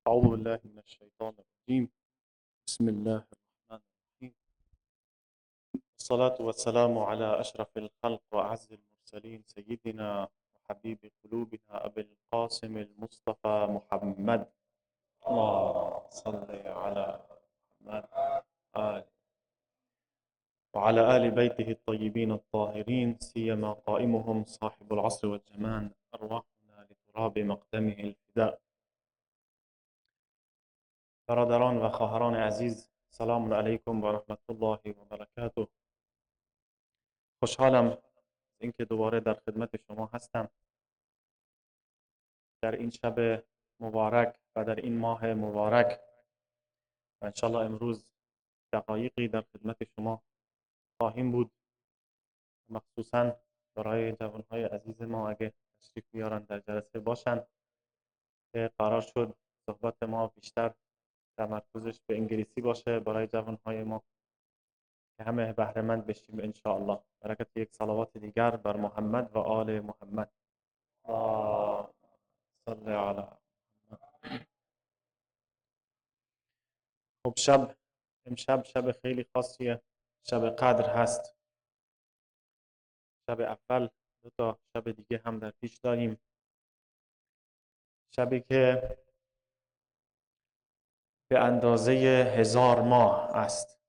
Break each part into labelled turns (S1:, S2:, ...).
S1: أعوذ بالله من الشيطان الرجيم. بسم الله الرحمن الرحيم. الصلاة والسلام على أشرف الخلق وأعز المرسلين سيدنا وحبيب قلوبنا أبي القاسم المصطفى محمد. اللهم صل على محمد وعلى آل بيته الطيبين الطاهرين سيما قائمهم صاحب العصر والزمان أرواحنا لتراب مقدمه الفداء. برادران و خواهران عزیز، سلام علیکم و رحمت الله و برکاته. خوشحالم اینکه دوباره در خدمت شما هستم در این شب مبارک و در این ماه مبارک و انشالله امروز دقایقی در خدمت شما خواهیم بود، مخصوصا برای جوانهای عزیز ما اگه تشریف بیارن در جلسه باشن که قرار شد صحبت ما بیشتر تمرکزش به انگلیسی باشه برای جوانهای ما که همه بهره مند بشیم ان شاء الله. برکت یک صلوات دیگر بر محمد و آل محمد. اللهم صل علی محمد. خب امشب شب خیلی خاصیه، شب قدر هست. شب اول، دو تا شب دیگه هم در پیش داریم. شبی که به اندازه 1000 ماه است.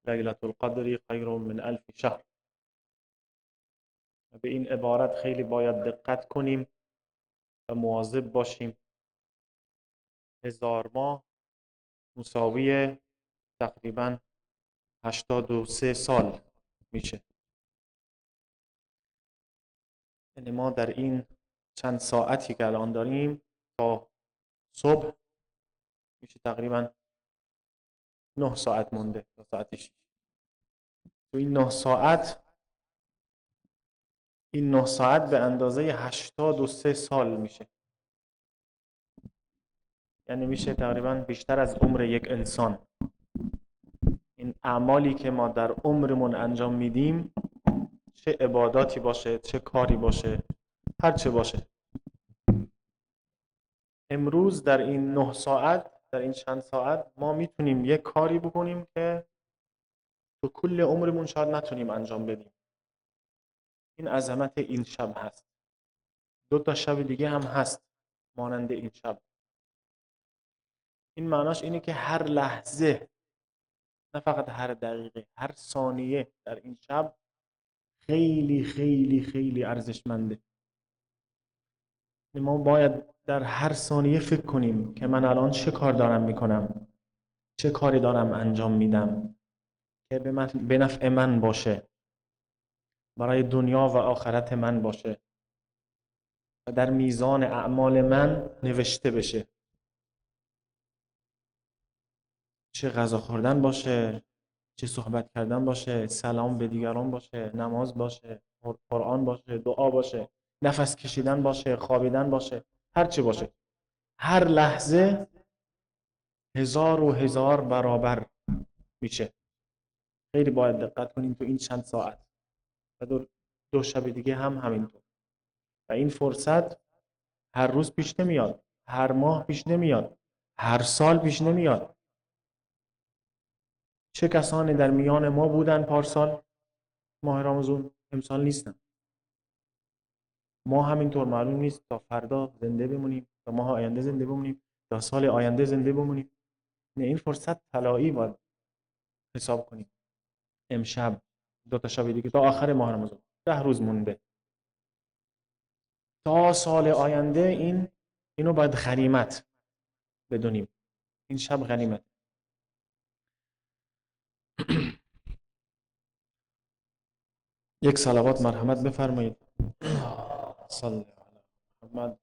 S1: لیلت القدر خیر من 1000 شهر. به این عبارت خیلی باید دقت کنیم و مواظب باشیم. 1000 ماه مساوی تقریبا 83 سال میشه. یعنی ما در این چند ساعتی که الان داریم تا صبح میشه تقریبا 9 ساعت مونده تا ساعت 6. تو این 9 ساعت به اندازه 83 سال میشه. یعنی میشه تقریبا بیشتر از عمر یک انسان. این اعمالی که ما در عمرمون انجام میدیم، چه عباداتی باشه، چه کاری باشه، هر چه باشه، امروز در این 9 ساعت، در این چند ساعت ما میتونیم یک کاری بکنیم که تو کل عمرمون شاید نتونیم انجام بدیم. این عظمت این شب هست. 2 تا شب دیگه هم هست مانند این شب. این معناش اینه که هر لحظه، نه فقط هر دقیقه، هر ثانیه در این شب خیلی خیلی خیلی ارزشمنده. ما باید در هر ثانیه فکر کنیم که من الان چه کار دارم میکنم، چه کاری دارم انجام میدم که به نفع من باشه، برای دنیا و آخرت من باشه و در میزان اعمال من نوشته بشه. چه غذا خوردن باشه، چه صحبت کردن باشه، سلام به دیگران باشه، نماز باشه، قرآن باشه، دعا باشه، نفس کشیدن باشه، خوابیدن باشه، هر چی باشه. هر لحظه 1000 برابر میشه. خیلی باید دقت کنیم تو این چند ساعت و 2 شب دیگه هم همینطور. و این فرصت هر روز پیش نمیاد، هر ماه پیش نمیاد، هر سال پیش نمیاد. چه کسانی در میان ما بودن پارسال ماه رمضان، امسال نیستن. ما همینطور معلوم نیست تا فردا زنده بمونیم، تا ماه آینده زنده بمونیم، تا سال آینده زنده بمونیم. نه، این فرصت طلایی باید حساب کنیم. امشب 2 تا شب دیگه تا آخر ماه رمضان 10 روز مونده. تا سال آینده اینو باید غنیمت بدونیم. این شب غنیمت. یک صلوات مرحمت بفرمایید. صلی علی محمد.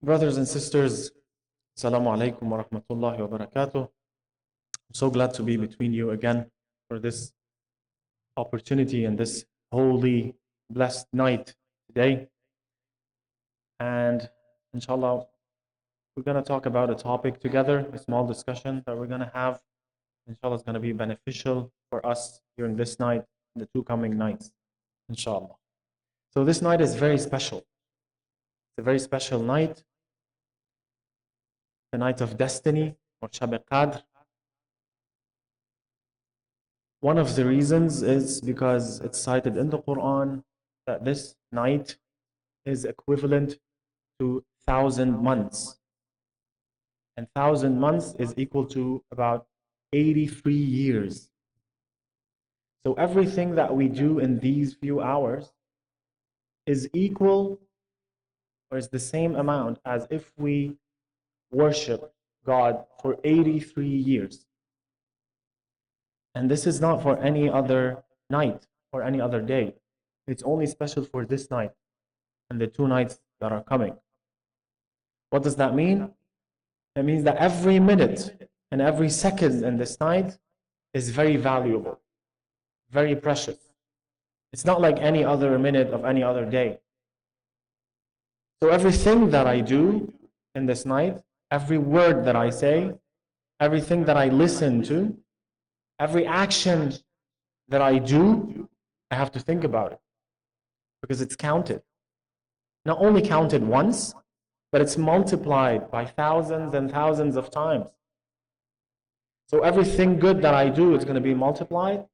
S1: Brothers and sisters, Assalamu alaikum wa rahmatullahi wa barakatuh. I'm so glad to be between you again for this opportunity and this holy, blessed night today. And inshallah, we're going to talk about a topic together, a small discussion that we're going to have. Inshallah, it's going to be beneficial for us during this night and the 2 coming nights, inshallah. So this night is very special. It's a very special night, the night of destiny, or Shab al-Qadr. One of the reasons is because it's cited in the Quran that this night is equivalent to 1,000 months. And 1,000 months is equal to about 83 years. So everything that we do in these few hours is equal, or is the same amount as if we worship God for 83 years. And this is not for any other night or any other day. It's only special for this night and the 2 nights that are coming. What does that mean? It means that every minute and every second in this night is very valuable, very precious. It's not like any other minute of any other day. So everything that I do in this night, every word that I say, everything that I listen to, every action that I do, I have to think about it because it's counted. Not only counted once, but it's multiplied by thousands and thousands of times. So everything good that I do is going to be multiplied.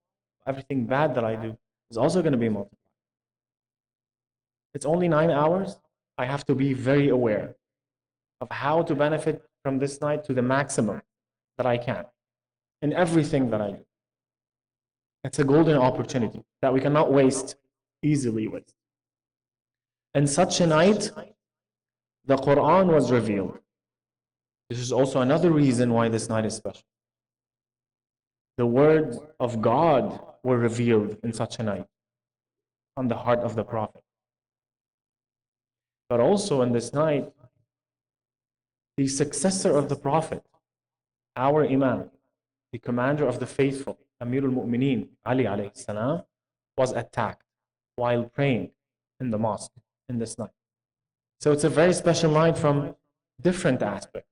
S1: Everything bad that I do is also going to be multiplied. It's only 9 hours. I have to be very aware of how to benefit from this night to the maximum that I can in everything that I do. It's a golden opportunity that we cannot waste easily with. In such a night, the Quran was revealed. This is also another reason why this night is special. The words of God were revealed in such a night on the heart of the Prophet. But also in this night, the successor of the Prophet, our Imam, the commander of the faithful, Amir al-Mu'mineen, Ali alayhi salam, was attacked while praying in the mosque in this night. So it's a very special night from different aspects.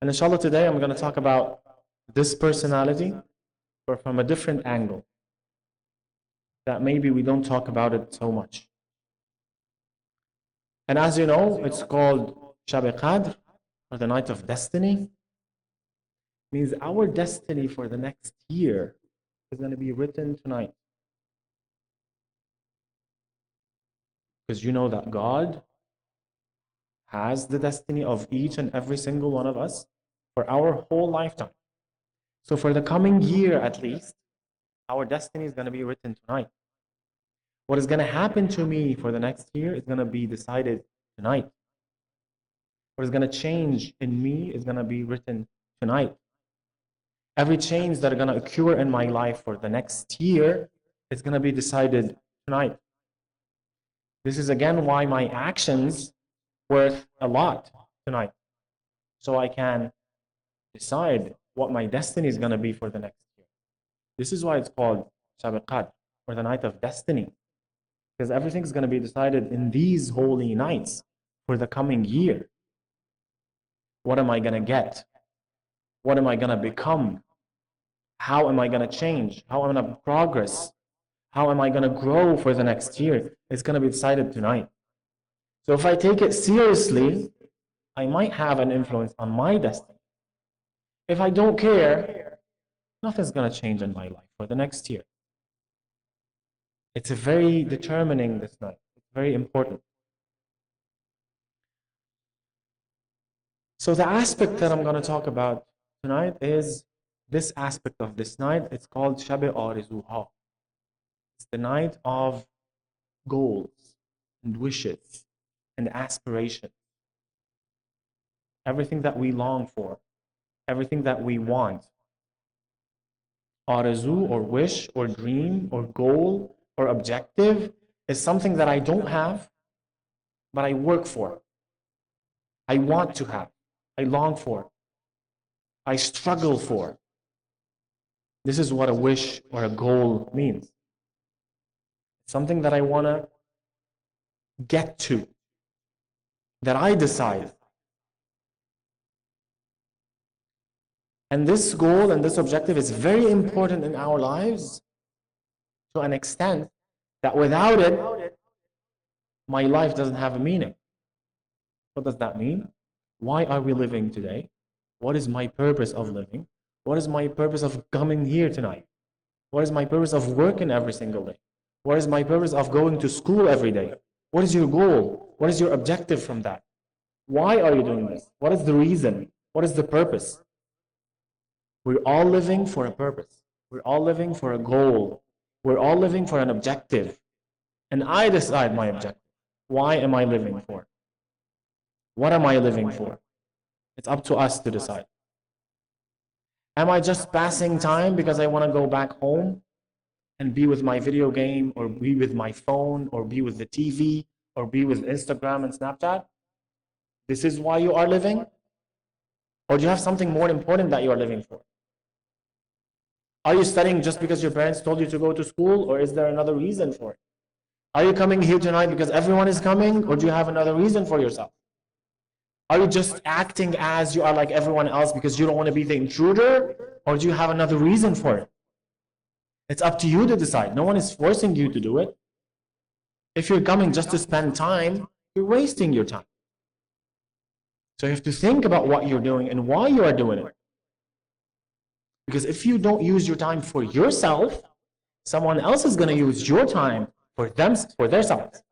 S1: And inshallah today I'm going to talk about this personality, but from a different angle, that maybe we don't talk about it so much. And as you know, it's called Shab al-Qadr, or the night of destiny. It means our destiny for the next year is going to be written tonight. Because you know that God has the destiny of each and every single one of us for our whole lifetime. So for the coming year at least, our destiny is going to be written tonight. What is going to happen to me for the next year is going to be decided tonight. What is going to change in me is going to be written tonight. Every change that is going to occur in my life for the next year is going to be decided tonight. This is again why my actions worth a lot tonight. So I can decide what my destiny is going to be for the next year. This is why it's called Shab al-Qadr, or the night of destiny. Because everything is going to be decided in these holy nights for the coming year. What am I going to get? What am I going to become? How am I going to change? How am I going to progress? How am I going to grow for the next year? It's going to be decided tonight. So if I take it seriously, I might have an influence on my destiny. If I don't care, nothing's going to change in my life for the next year. It's a very determining this night. It's very important. So the aspect that I'm going to talk about tonight is this aspect of this night. It's called Shab al-Arzuha. It's the night of goals and wishes and aspirations. Everything that we long for, everything that we want. Arzu, or wish, or dream, or goal, or objective is something that I don't have, but I work for. I want to have. I long for. I struggle for. This is what a wish or a goal means. Something that I want to get to, that I decide. And this goal and this objective is very important in our lives to an extent that without it, my life doesn't have a meaning. What does that mean? Why are we living today? What is my purpose of living? What is my purpose of coming here tonight? What is my purpose of working every single day? What is my purpose of going to school every day? What is your goal? What is your objective from that? Why are you doing this? What is the reason? What is the purpose? We're all living for a purpose. We're all living for a goal. We're all living for an objective. And I decide my objective. Why am I living for? What am I living for? It's up to us to decide. Am I just passing time because I want to go back home and be with my video game, or be with my phone, or be with the TV, or be with Instagram and Snapchat? This is why you are living? Or do you have something more important that you are living for? Are you studying just because your parents told you to go to school, or is there another reason for it? Are you coming here tonight because everyone is coming, or do you have another reason for yourself? Are you just acting as you are like everyone else because you don't want to be the intruder, or do you have another reason for it? It's up to you to decide. No one is forcing you to do it. If you're coming just to spend time, you're wasting your time. So you have to think about what you're doing and why you are doing it. Because if you don't use your time for yourself, someone else is going to use your time for themselves.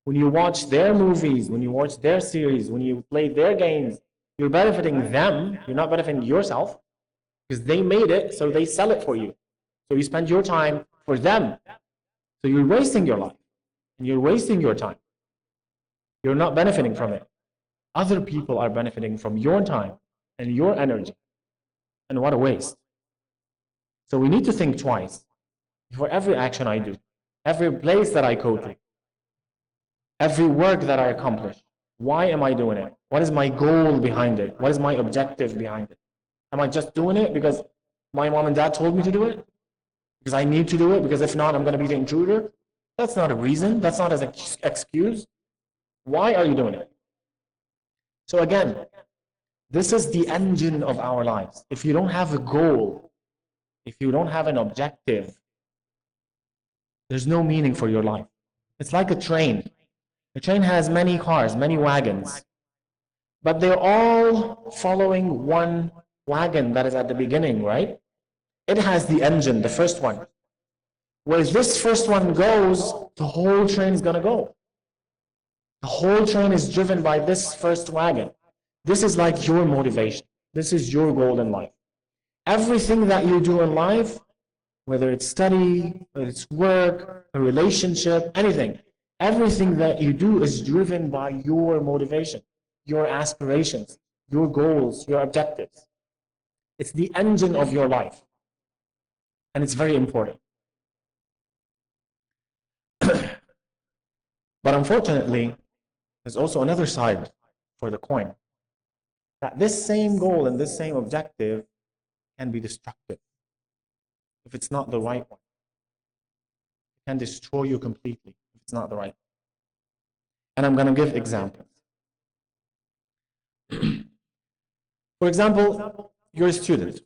S1: When you watch their movies, when you watch their series, when you play their games, you're benefiting them. You're not benefiting yourself, because they made it, so they sell it for you. So you spend your time for them. So you're wasting your life, and you're wasting your time. You're not benefiting from it. Other people are benefiting from your time and your energy. And what a waste. So we need to think twice for every action I do, every place that I go to, every work that I accomplish. Why am I doing it? What is my goal behind it? What is my objective behind it? Am I just doing it because my mom and dad told me to do it? Because I need to do it? Because if not, I'm going to be the intruder? That's not a reason. That's not an excuse. Why are you doing it? So again, this is the engine of our lives. If you don't have a goal, if you don't have an objective, there's no meaning for your life. It's like a train. A train has many cars, many wagons, but they're all following one wagon that is at the beginning, right? It has the engine, the first one. Where this first one goes, the whole train is going to go. The whole train is driven by this first wagon. This is like your motivation. This is your goal in life. Everything that you do in life, whether it's study, whether it's work, a relationship, anything, everything that you do is driven by your motivation, your aspirations, your goals, your objectives. It's the engine of your life. And it's very important. But unfortunately, there's also another side for the coin. That this same goal and this same objective can be destructive if it's not the right one. It can destroy you completely if it's not the right one. And I'm going to give examples. For example, you're a student.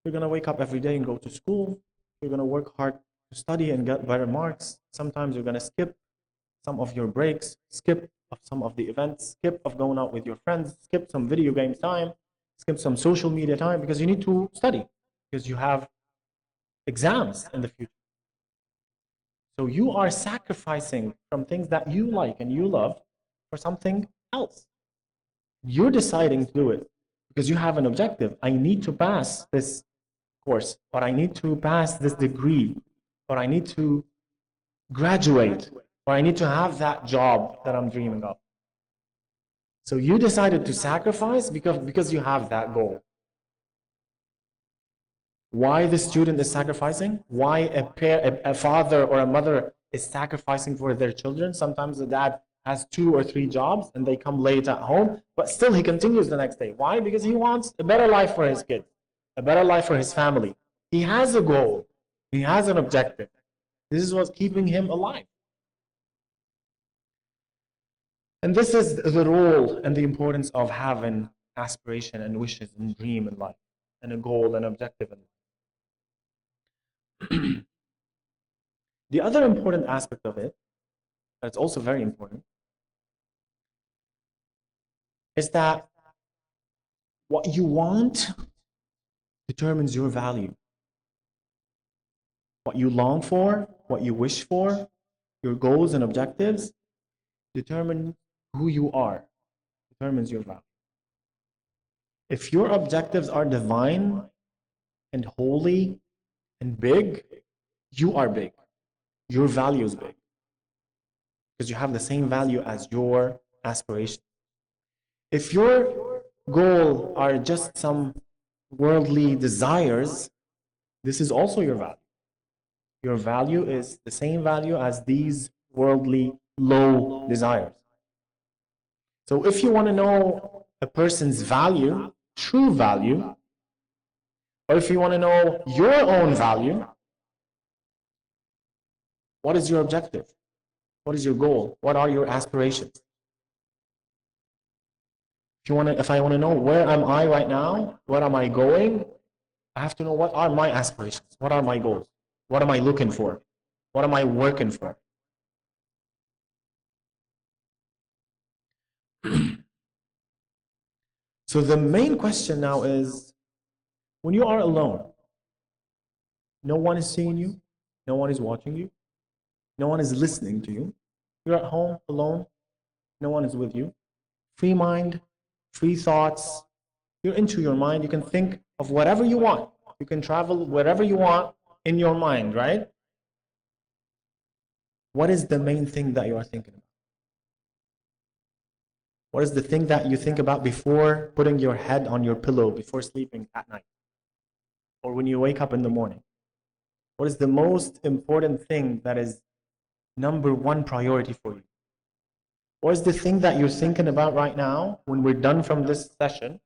S1: You're going to wake up every day and go to school. You're going to work hard to study and get better marks. Sometimes you're going to skip some of your breaks, skip of some of the events, skip of going out with your friends, skip some video game time, skip some social media time, because you need to study, because you have exams in the future. So you are sacrificing from things that you like and you love for something else. You're deciding to do it because you have an objective. I need to pass this course, or I need to pass this degree, or I need to graduate, or I need to have that job that I'm dreaming of. So you decided to sacrifice because you have that goal. Why the student is sacrificing? Why a father or a mother is sacrificing for their children? Sometimes the dad has 2 or 3 jobs and they come late at home, but still he continues the next day. Why? Because he wants a better life for his kids, a better life for his family. He has a goal. He has an objective. This is what's keeping him alive. And this is the role and the importance of having aspiration and wishes and dream in life, and a goal and objective in life. The other important aspect of it, that's also very important, is that what you want determines your value. What you long for, what you wish for, your goals and objectives determine who you are, determines your value. If your objectives are divine and holy and big, you are big. Your value is big. Because you have the same value as your aspiration. If your goal are just some worldly desires, this is also your value. Your value is the same value as these worldly low desires. So if you want to know a person's value, true value, or if you want to know your own value, what is your objective? What is your goal? What are your aspirations? If I want to know where am I right now, where am I going, I have to know what are my aspirations, what are my goals, what am I looking for, what am I working for. So the main question now is, when you are alone, no one is seeing you, no one is watching you, no one is listening to you, you're at home alone, no one is with you, free mind, free thoughts, you're into your mind, you can think of whatever you want, you can travel wherever you want in your mind, right? What is the main thing that you are thinking about? What is the thing that you think about before putting your head on your pillow, before sleeping at night? Or when you wake up in the morning? What is the most important thing that is number one priority for you? What is the thing that you're thinking about right now when we're done from this session,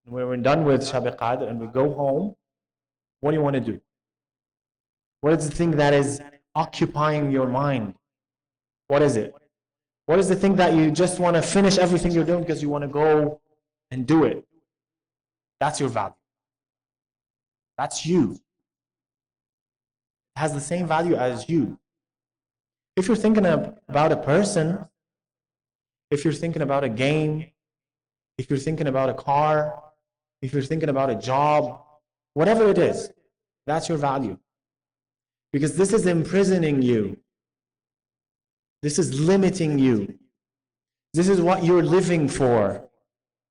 S1: when we're done with Shab al-Qadr and we go home? What do you want to do? What is the thing that is occupying your mind? What is it? What is the thing that you just want to finish everything you're doing because you want to go and do it? That's your value. That's you. It has the same value as you. If you're thinking about a person, if you're thinking about a game, if you're thinking about a car, if you're thinking about a job, whatever it is, that's your value. Because this is imprisoning you. This is limiting you. This is what you're living for.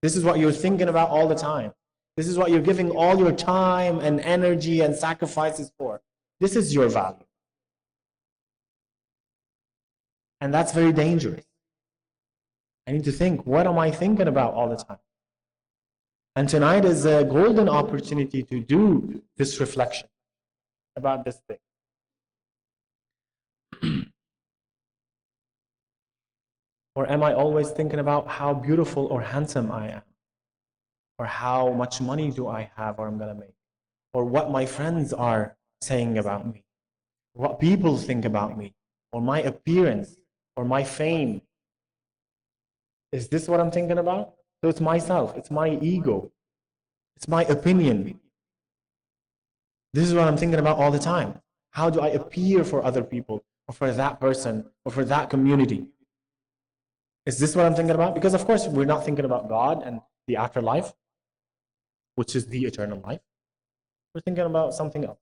S1: This is what you're thinking about all the time. This is what you're giving all your time and energy and sacrifices for. This is your value. And that's very dangerous. I need to think, what am I thinking about all the time? And tonight is a golden opportunity to do this reflection about this thing. Or am I always thinking about how beautiful or handsome I am? Or how much money do I have or I'm going to make? Or what my friends are saying about me? What people think about me? Or my appearance? Or my fame? Is this what I'm thinking about? So it's myself, it's my ego, it's my opinion. This is what I'm thinking about all the time. How do I appear for other people, or for that person, or for that community? Is this what I'm thinking about? Because of course we're not thinking about God and the afterlife, which is the eternal life. We're thinking about something else.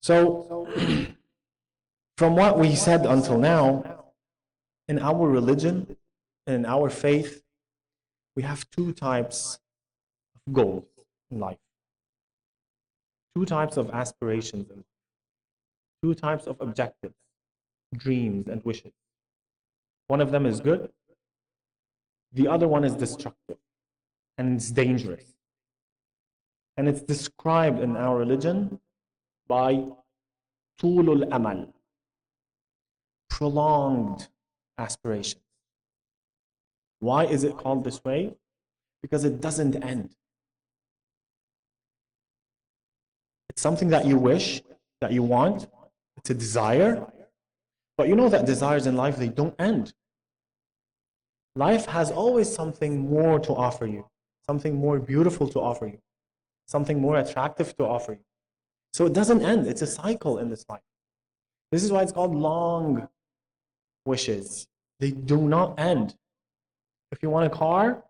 S1: So, from what we said until now, in our religion, in our faith, we have two types of goals in life, two types of aspirations, and two types of objectives, dreams and wishes. One of them is good, the other one is destructive, and it's dangerous. And it's described in our religion by tulul amal, prolonged aspirations. Why is it called this way? Because it doesn't end. It's something that you wish, that you want, it's a desire, but you know that desires in life, they don't end. Life has always something more to offer you, something more beautiful to offer you, something more attractive to offer you. So it doesn't end. It's a cycle in this life. This is why it's called long wishes. They do not end. If you want a car,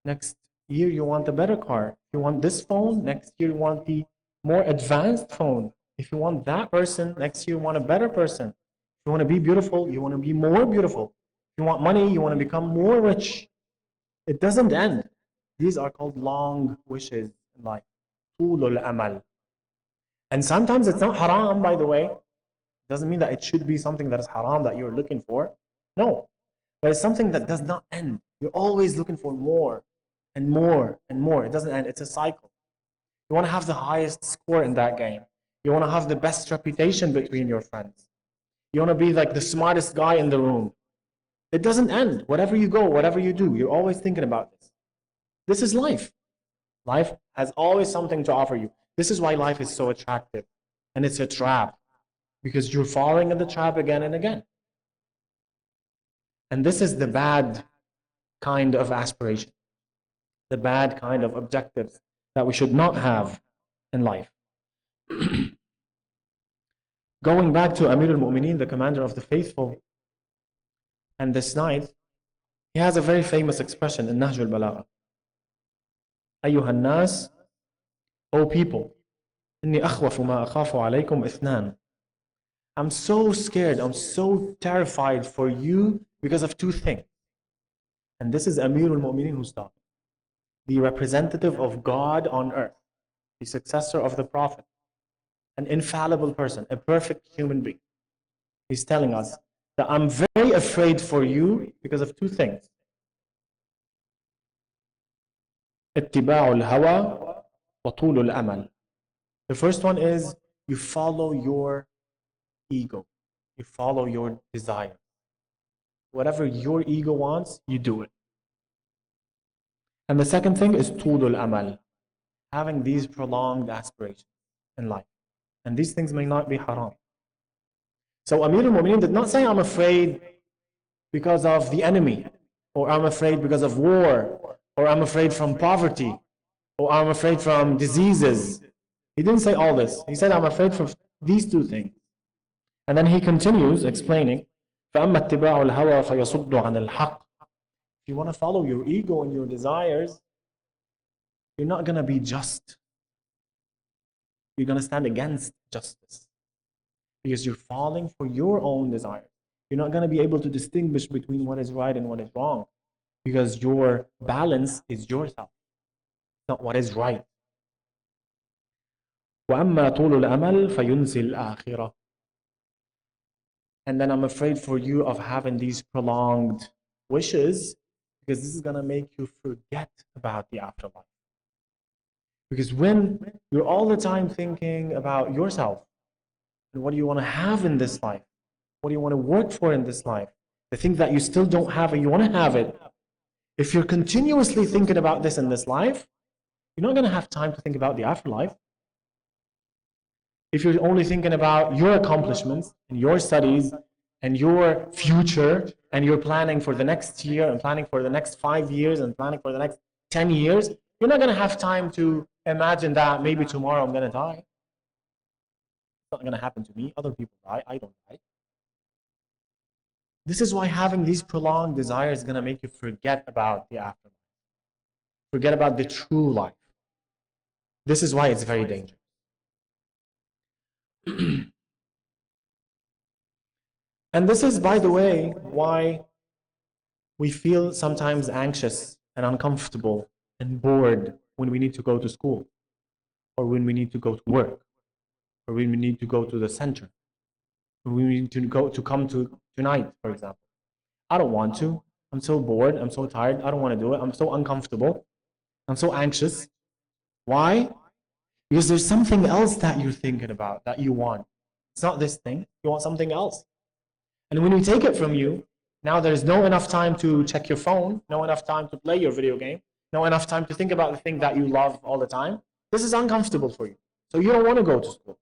S1: next year you want a better car. If you want this phone, next year you want the more advanced phone. If you want that person, next year you want a better person. If you want to be beautiful, you want to be more beautiful. If you want money, you want to become more rich. It doesn't end. These are called long wishes in life. طول الأمل. And sometimes it's not haram, by the way. It doesn't mean that it should be something that is haram that you're looking for. No. But it's something that does not end. You're always looking for more and more and more. It doesn't end. It's a cycle. You want to have the highest score in that game. You want to have the best reputation between your friends. You want to be like the smartest guy in the room. It doesn't end. Whatever you go, whatever you do, you're always thinking about this. This is life. Life has always something to offer you. This is why life is so attractive. And it's a trap. Because you're falling in the trap again and again. And this is the bad kind of aspiration. The bad kind of objectives that we should not have in life. Going back to Amir al-Mu'mineen, the commander of the faithful, and this night, he has a very famous expression in Nahj al-Balagha. أيها الناس, O people, إني أخوف ما أخاف عليكم اثنان. I'm so scared, I'm so terrified for you because of two things. And this is Amir al-Mu'mineen who's talking. The representative of God on earth, the successor of the Prophet, an infallible person, a perfect human being. He's telling us that I'm very afraid for you because of two things. اتباع الهوى وطول الأمل. The first one is you follow your ego. You follow your desire. Whatever your ego wants, you do it. And the second thing is طول الأمل. Having these prolonged aspirations in life. And these things may not be haram. So Amir al-Mu'mineen did not say, I'm afraid because of the enemy, or I'm afraid because of war, or I'm afraid from poverty, or I'm afraid from diseases. He didn't say all this. He said, I'm afraid for these two things. And then he continues explaining, فَأَمَّا اتِّبَاعُ الْهَوَى فَيَصُدُّ عَنِ الْحَقِّ. If you want to follow your ego and your desires, you're not going to be just. You're going to stand against justice. Because you're falling for your own desires. You're not going to be able to distinguish between what is right and what is wrong. Because your balance is yourself, not what is right. وَأَمَّا طُولُ الْأَمَلِ فَيُنْسِي الْآخِرَةِ. And then I'm afraid for you of having these prolonged wishes, because this is going to make you forget about the afterlife. Because when you're all the time thinking about yourself, and what do you want to have in this life? What do you want to work for in this life? The thing that you still don't have and you want to have it. If you're continuously thinking about this in this life, you're not going to have time to think about the afterlife. If you're only thinking about your accomplishments and your studies and your future, and you're planning for the next year and planning for the next 5 years and planning for the next 10 years, you're not going to have time to imagine that maybe tomorrow I'm going to die. It's not going to happen to me. Other people die. I don't die. This is why having these prolonged desires is going to make you forget about the afterlife. Forget about the true life. This is why it's very dangerous. And this is, by the way, why we feel sometimes anxious and uncomfortable and bored when we need to go to school, or when we need to go to work, or when we need to go to the center, or when we need to come to tonight, for example. I don't want to. I'm so bored. I'm so tired. I don't want to do it. I'm so uncomfortable. I'm so anxious. Why? Because there's something else that you're thinking about, that you want. It's not this thing. You want something else. And when we take it from you, now there's no enough time to check your phone, no enough time to play your video game, no enough time to think about the thing that you love all the time. This is uncomfortable for you. So you don't want to go to school.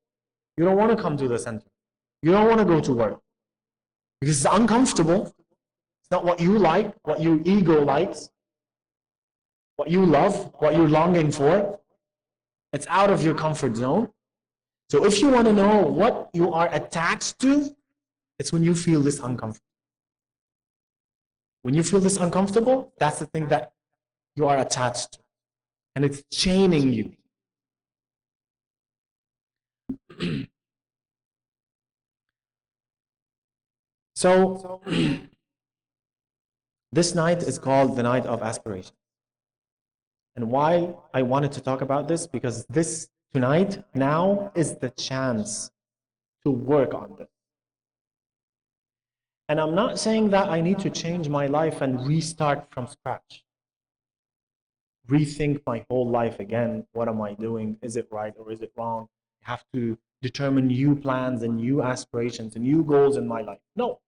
S1: You don't want to come to the center. You don't want to go to work. Because it's uncomfortable.
S2: It's not what you like, what your ego likes, what you love, what you're longing for. It's out of your comfort zone. So if you want to know what you are attached to, it's when you feel this uncomfortable. When you feel this uncomfortable, that's the thing that you are attached to. And it's chaining you. So, this night is called the night of aspiration. And why I wanted to talk about this, because this tonight now is the chance to work on this. And I'm not saying that I need to change my life and restart from scratch. Rethink my whole life again. What am I doing? Is it right or is it wrong? I have to determine new plans and new aspirations and new goals in my life. No.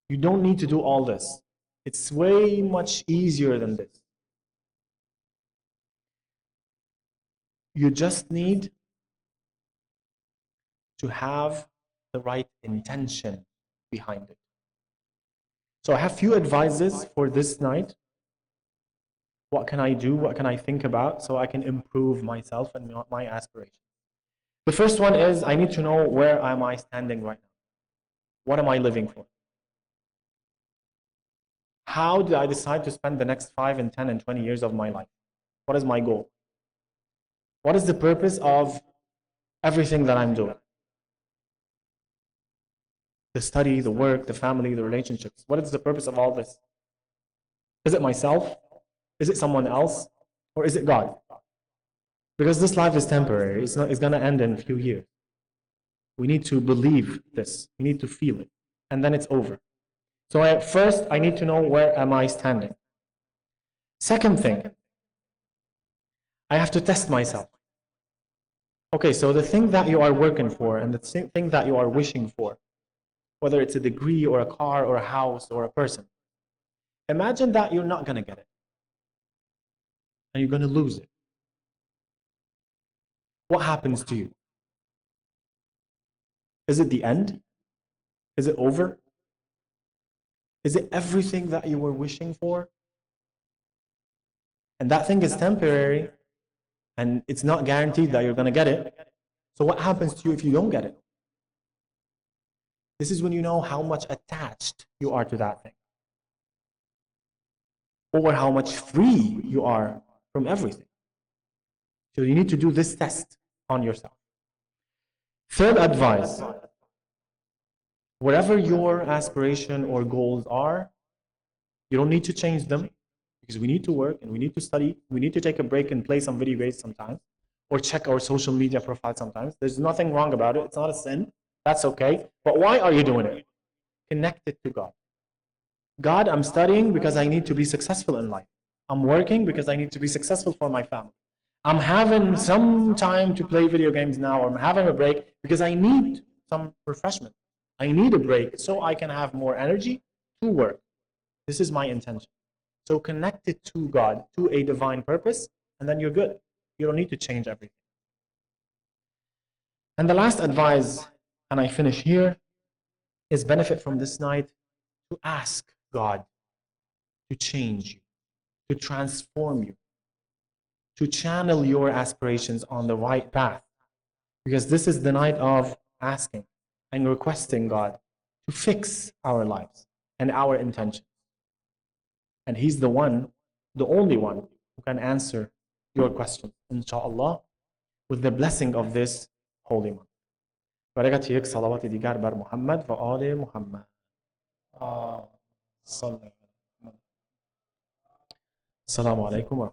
S2: You don't need to do all this. It's way much easier than this. You just need to have the right intention behind it. So I have few advices for this night. What can I do? What can I think about so I can improve myself and my aspirations? The first one is I need to know where am I standing right now? What am I living for? How do I decide to spend the next 5 and 10 and 20 years of my life? What is my goal? What is the purpose of everything that I'm doing? The study, the work, the family, the relationships. What is the purpose of all this? Is it myself? Is it someone else? Or is it God? Because this life is temporary. It's going to end in a few years. We need to believe this. We need to feel it. And then it's over. So first, I need to know where am I standing. Second thing, I have to test myself. Okay, so the thing that you are working for and the thing that you are wishing for, whether it's a degree or a car or a house or a person, imagine that you're not going to get it. And you're going to lose it. What happens to you? Is it the end? Is it over? Is it everything that you were wishing for? And that thing is temporary, and it's not guaranteed that you're going to get it. So what happens to you if you don't get it? This is when you know how much attached you are to that thing. Or how much free you are from everything. So you need to do this test on yourself. Third advice, whatever your aspiration or goals are, you don't need to change them, because we need to work and we need to study. We need to take a break and play some video games sometimes, or check our social media profile sometimes. There's nothing wrong about it. It's not a sin. That's okay. But why are you doing it? Connect it to God. God, I'm studying because I need to be successful in life. I'm working because I need to be successful for my family. I'm having some time to play video games now, or I'm having a break because I need some refreshment. I need a break so I can have more energy to work. This is my intention. So connect it to God, to a divine purpose, and then you're good. You don't need to change everything. And the last advice, and I finish here, is benefit from this night to ask God to change you, to transform you, to channel your aspirations on the right path. Because this is the night of asking and requesting God to fix our lives and our intentions. And He's the one, the only one, who can answer your question, inshallah, with the blessing of this holy month. برکت یک صلوات دیگر بر محمد و آل محمد. السلام علیکم و